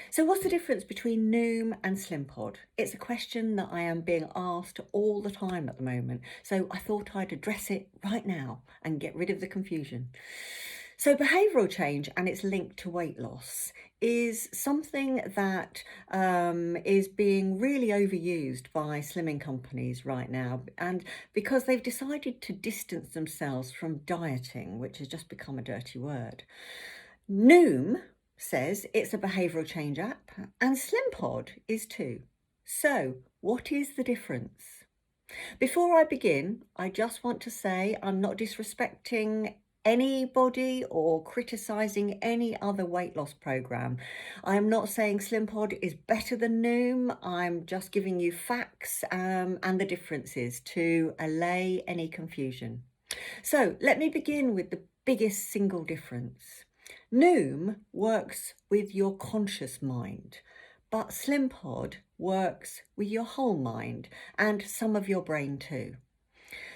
So what's the difference between Noom and Slimpod? It's a question that I am being asked all the time at the moment. So I thought I'd address it right now and get rid of the confusion. So behavioural change and its link to weight loss is something that is being really overused by slimming companies right now, and because they've decided to distance themselves from dieting, which has just become a dirty word. Noom says it's a behavioural change app, and Slimpod is too. So, what is the difference? Before I begin, I just want to say I'm not disrespecting anybody or criticising any other weight loss program. I am not saying Slimpod is better than Noom. I'm just giving you facts and the differences to allay any confusion. So let me begin with the biggest single difference. Noom works with your conscious mind, but Slimpod works with your whole mind and some of your brain too.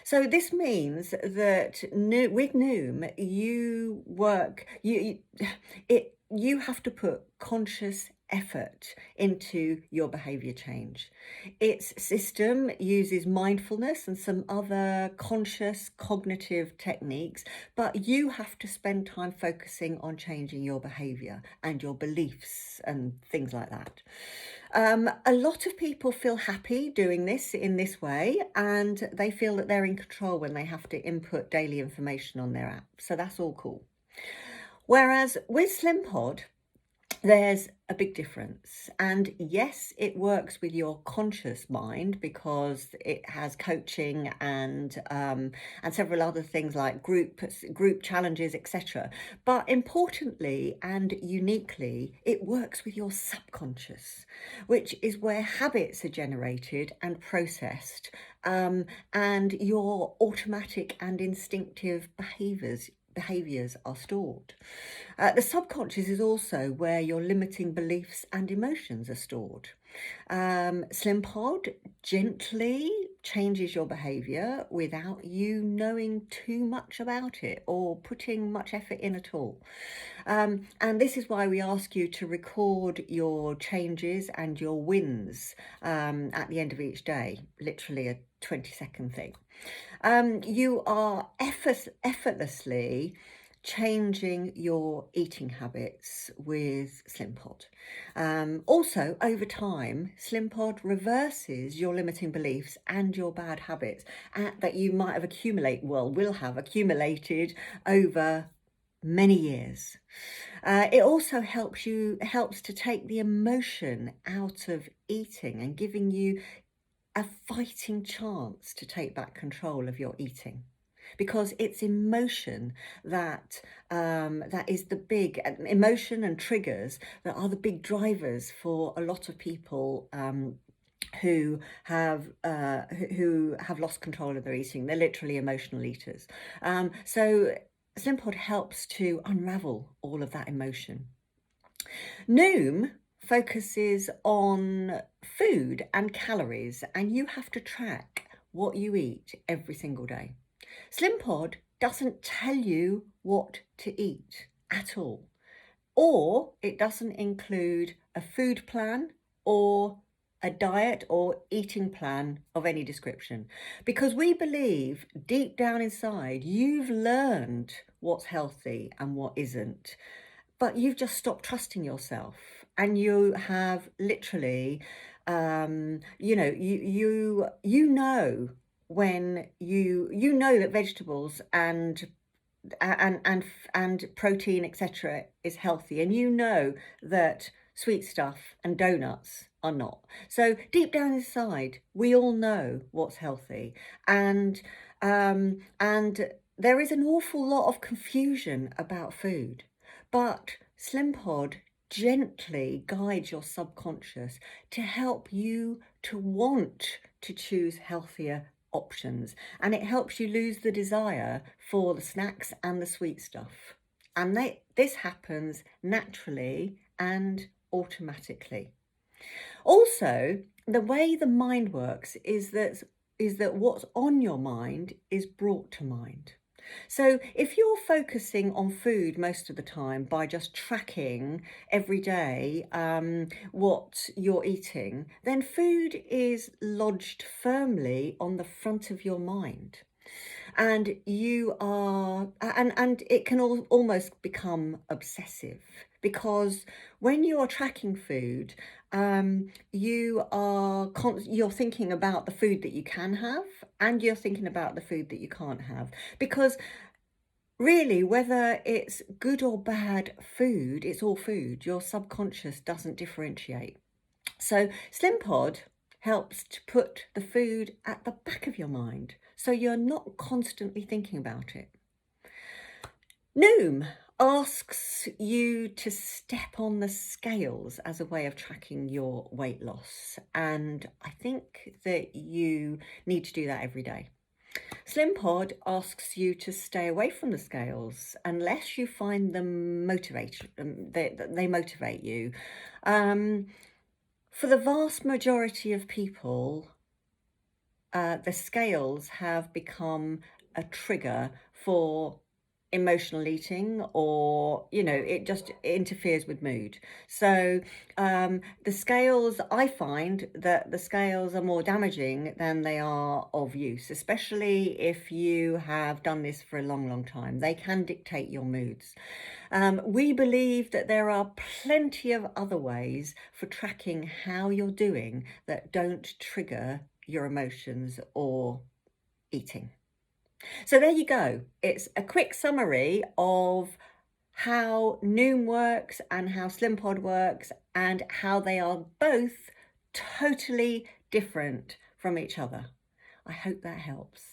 So this means that with Noom, you have to put conscious effort into your behavior change. Its system uses mindfulness and some other conscious cognitive techniques, but you have to spend time focusing on changing your behavior and your beliefs and things like that. A lot of people feel happy doing this in this way, and they feel that they're in control when they have to input daily information on their app. So that's all cool. Whereas with Slimpod, there's a big difference. And yes, it works with your conscious mind because it has coaching and several other things like group challenges, etc. But importantly and uniquely, it works with your subconscious, which is where habits are generated and processed, and your automatic and instinctive behaviors are stored. The subconscious is also where your limiting beliefs and emotions are stored. Slimpod gently changes your behavior without you knowing too much about it or putting much effort in at all. And this is why we ask you to record your changes and your wins at the end of each day, literally a 20-second thing. You are effortlessly changing your eating habits with Slimpod. Also, over time, Slimpod reverses your limiting beliefs and your bad habits that you might have will have accumulated over many years. It also helps to take the emotion out of eating and giving you a fighting chance to take back control of your eating, because it's emotion that is the big emotion and triggers that are the big drivers for a lot of people who have lost control of their eating. They're literally emotional eaters. So Slimpod helps to unravel all of that emotion. Noom focuses on food and calories, and you have to track what you eat every single day. Slimpod doesn't tell you what to eat at all, or it doesn't include a food plan or a diet or eating plan of any description, because we believe deep down inside you've learned what's healthy and what isn't, but you've just stopped trusting yourself, and you have literally you know when you know that vegetables and protein, etc., is healthy, and you know that sweet stuff and donuts are not. So deep down inside we all know what's healthy, and there is an awful lot of confusion about food, but Slimpod gently guides your subconscious to help you to want to choose healthier options, and it helps you lose the desire for the snacks and the sweet stuff. And this happens naturally and automatically. Also, the way the mind works is that what's on your mind is brought to mind. So if you're focusing on food most of the time by just tracking every day what you're eating, then food is lodged firmly on the front of your mind. And and it can almost become obsessive, because when you're tracking food, you're thinking about the food that you can have, and you're thinking about the food that you can't have, because really, whether it's good or bad food, it's all food. Your subconscious doesn't differentiate. So Slimpod helps to put the food at the back of your mind, so you're not constantly thinking about it. Noom asks you to step on the scales as a way of tracking your weight loss, and I think that you need to do that every day. Slimpod asks you to stay away from the scales unless you find them they motivate you. For the vast majority of people, the scales have become a trigger for emotional eating, or it just interferes with mood. So the scales, I find that the scales are more damaging than they are of use, especially if you have done this for a long time. They can dictate your moods. We believe that there are plenty of other ways for tracking how you're doing that don't trigger your emotions or eating. So there you go. It's a quick summary of how Noom works and how Slimpod works, and how they are both totally different from each other. I hope that helps.